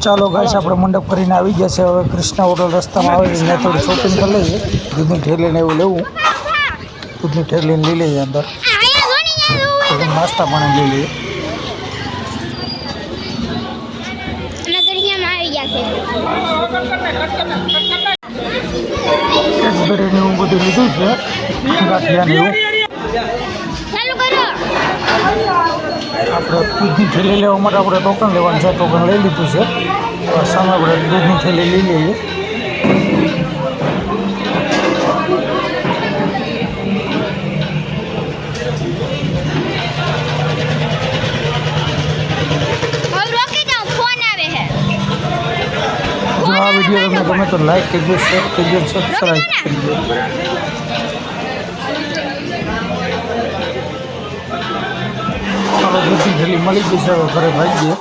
ચાલો ગાઈસ આપણે મંડપ કરીને આવી ગયા છે। હવે કૃષ્ણા હોટલ રસ્તામાં આવે ને થોડી શોપિંગ કરી લઈએ। દૂધની ઠેલીને એવું લેવું, દૂધની ઠેલીને લઈ લઈએ અંદર, નાસ્તા પાણી લઈ લઈએ। કેડબરીને એવું બધું લીધું છે, ગાંઠિયાને એવું। આપણે દૂધની થેલી લેવા માટે આપણે ટોકન લેવાનું છે, ટોકન લઈ લીધું છે। સામે આપણે દૂધની થેલી લઈ લઈએ। જો આ વિડીયો તમને ગમે તો લાઈક કરજો, શેર કરજો, સબસ્ક્રાઈબ કરજો। ચાલો દૂધની થેલી મળી ગઈ છે, હવે ઘરે ભાગીએ।